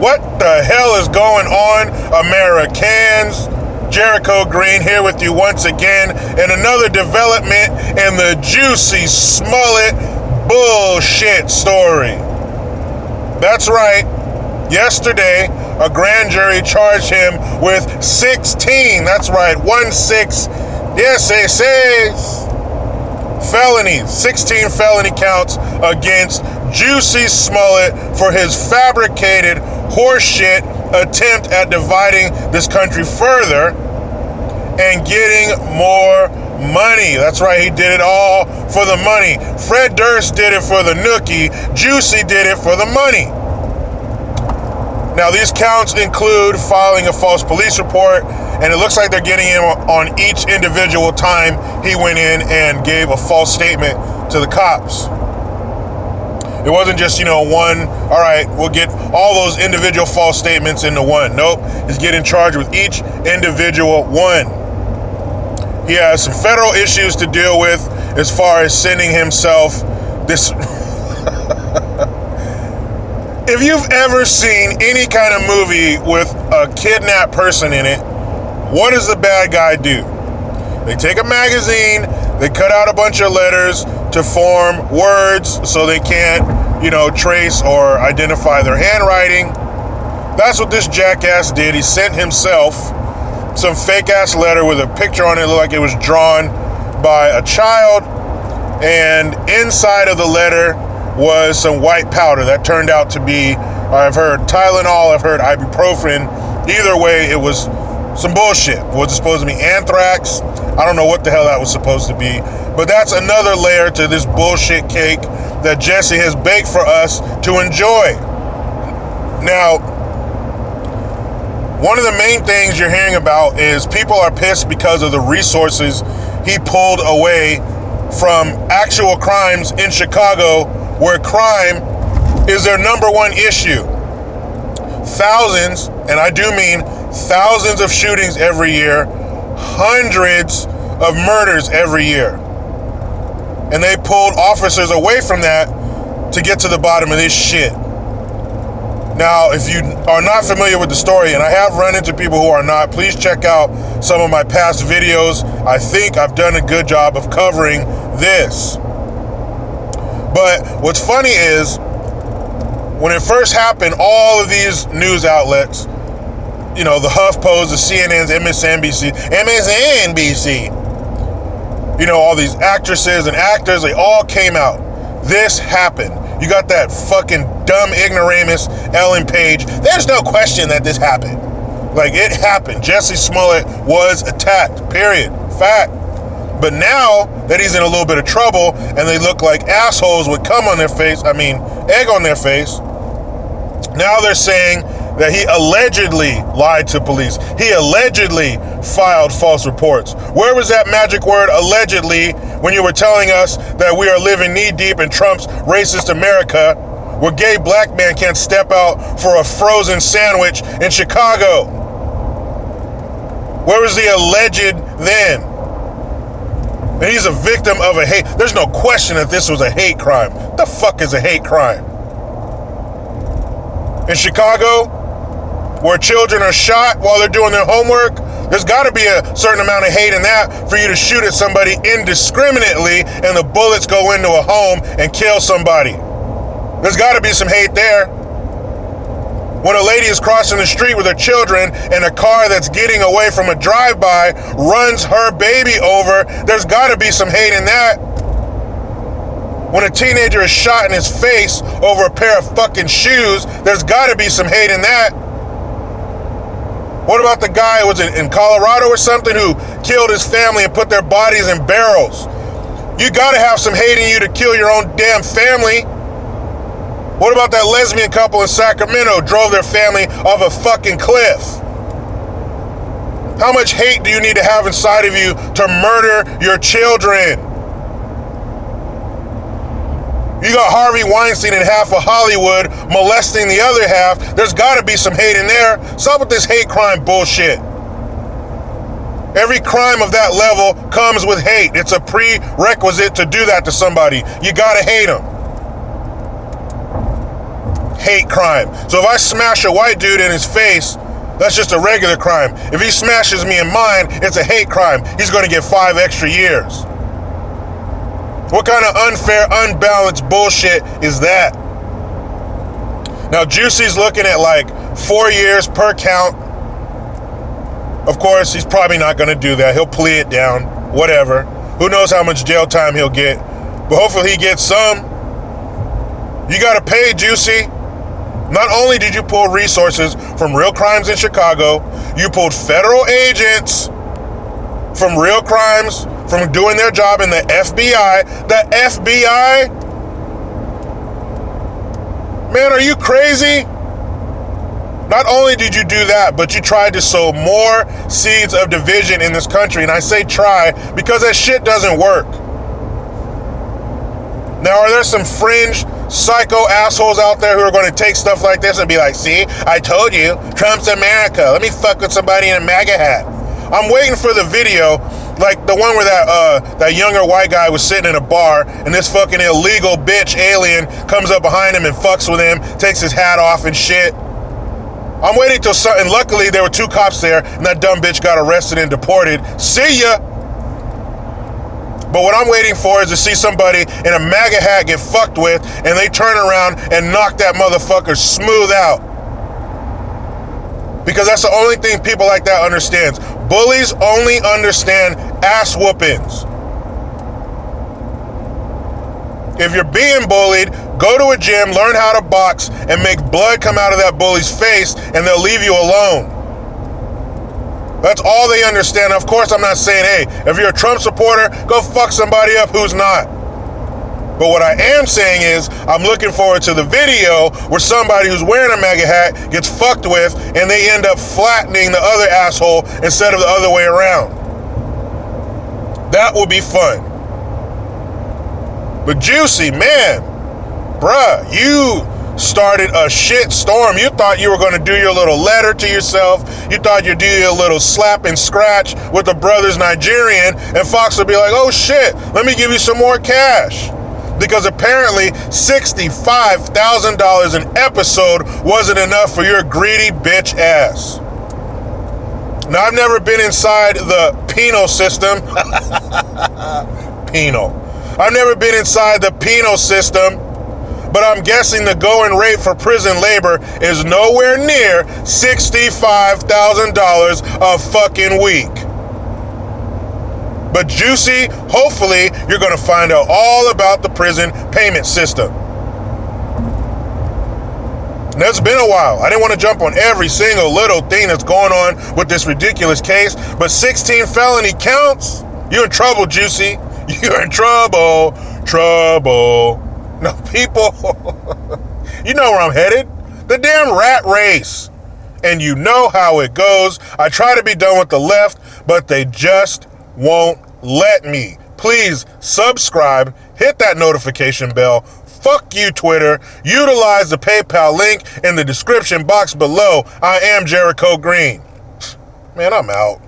What the hell is going on, Americans? Jericho Green here with you once again in another development in the Jussie Smollett bullshit story. That's right. Yesterday, a grand jury charged him with 16, that's right, 16, yes, it says, felonies, 16 felony counts against Jussie Smollett for his fabricated horseshit attempt at dividing this country further and getting more money. That's right, he did it all for the money. Fred Durst did it for the nookie. Jussie did it for the money. Now, these counts include filing a false police report, and it looks like they're getting him on each individual time he went in and gave a false statement to the cops. It wasn't just, one, all right, we'll get all those individual false statements into one. Nope, he's getting charged with each individual one. He has some federal issues to deal with as far as sending himself this... If you've ever seen any kind of movie with a kidnapped person in it, what does the bad guy do? They take a magazine, they cut out a bunch of letters to form words so they can't, trace or identify their handwriting. That's what this jackass did. He sent himself some fake-ass letter with a picture on it, looked like it was drawn by a child, and inside of the letter was some white powder that turned out to be, I've heard Tylenol, I've heard ibuprofen. Either way, it was some bullshit. Was it supposed to be anthrax? I don't know what the hell that was supposed to be. But that's another layer to this bullshit cake that Jussie has baked for us to enjoy. Now, one of the main things you're hearing about is people are pissed because of the resources he pulled away from actual crimes in Chicago, where crime is their number one issue. Thousands, and I do mean thousands of shootings every year, hundreds of murders every year. And they pulled officers away from that to get to the bottom of this shit. Now, if you are not familiar with the story, and I have run into people who are not, please check out some of my past videos. I think I've done a good job of covering this. But what's funny is, when it first happened, all of these news outlets, the HuffPost, the CNNs, MSNBC, all these actresses and actors, they all came out. This happened. You got that fucking dumb ignoramus Ellen Page. There's no question that this happened. Like, it happened. Jussie Smollett was attacked, period. Fact. But now that he's in a little bit of trouble and they look like assholes with cum on their face, egg on their face, now they're saying that he allegedly lied to police. He allegedly filed false reports. Where was that magic word allegedly when you were telling us that we are living knee-deep in Trump's racist America, where gay black man can't step out for a frozen sandwich in Chicago? Where was the alleged then? And he's a victim of a hate. There's no question that this was a hate crime. What the fuck is a hate crime? In Chicago, where children are shot while they're doing their homework, there's got to be a certain amount of hate in that for you to shoot at somebody indiscriminately and the bullets go into a home and kill somebody. There's got to be some hate there. When a lady is crossing the street with her children and a car that's getting away from a drive-by runs her baby over, there's got to be some hate in that. When a teenager is shot in his face over a pair of fucking shoes, there's got to be some hate in that. What about the guy who was in Colorado or something who killed his family and put their bodies in barrels? You got to have some hate in you to kill your own damn family. What about that lesbian couple in Sacramento who drove their family off a fucking cliff? How much hate do you need to have inside of you to murder your children? You got Harvey Weinstein and half of Hollywood molesting the other half. There's got to be some hate in there. Stop with this hate crime bullshit. Every crime of that level comes with hate. It's a prerequisite to do that to somebody. You got to hate them. hate crime. So if I smash a white dude in his face, that's just a regular crime. If he smashes me in mine, it's a hate crime. He's going to get 5 extra years. What kind of unfair, unbalanced bullshit is that? Now, Jussie's looking at like 4 years per count. Of course, he's probably not going to do that. He'll plea it down, whatever. Who knows how much jail time he'll get. But hopefully he gets some. You got to pay, Jussie. Not only did you pull resources from real crimes in Chicago, you pulled federal agents from real crimes, from doing their job in the FBI. The FBI? Man, are you crazy? Not only did you do that, but you tried to sow more seeds of division in this country. And I say try because that shit doesn't work. Now, are there some fringe psycho assholes out there who are going to take stuff like this and be like, see, I told you, Trump's America. Let me fuck with somebody in a MAGA hat. I'm waiting for the video, like the one where that younger white guy was sitting in a bar and this fucking illegal bitch alien comes up behind him and fucks with him, takes his hat off and shit. I'm waiting till something. Luckily, there were 2 cops there and that dumb bitch got arrested and deported. See ya! But what I'm waiting for is to see somebody in a MAGA hat get fucked with and they turn around and knock that motherfucker smooth out. Because that's the only thing people like that understands. Bullies only understand ass whoopings. If you're being bullied, go to a gym, learn how to box, and make blood come out of that bully's face, and they'll leave you alone. That's all they understand. Of course, I'm not saying, hey, if you're a Trump supporter, go fuck somebody up who's not. But what I am saying is, I'm looking forward to the video where somebody who's wearing a MAGA hat gets fucked with and they end up flattening the other asshole instead of the other way around. That will be fun. But Jussie, man, bruh, you started a shit storm. You thought you were going to do your little letter to yourself. You thought you'd do your little slap and scratch with the brothers Nigerian, and Fox would be like, oh shit, let me give you some more cash. Because apparently $65,000 an episode wasn't enough for your greedy bitch ass. Now, I've never been inside the penal system. Penal. I've never been inside the penal system, but I'm guessing the going rate for prison labor is nowhere near $65,000 a fucking week. But Jussie, hopefully you're going to find out all about the prison payment system. And it's been a while. I didn't want to jump on every single little thing that's going on with this ridiculous case, but 16 felony counts? You're in trouble, Jussie. You're in trouble. Trouble. No, people, you know where I'm headed. The damn rat race. And you know how it goes. I try to be done with the left, but they just won't let me. Please subscribe, hit that notification bell. Fuck you, Twitter. Utilize the PayPal link in the description box below. I am Jericho Green. Man, I'm out.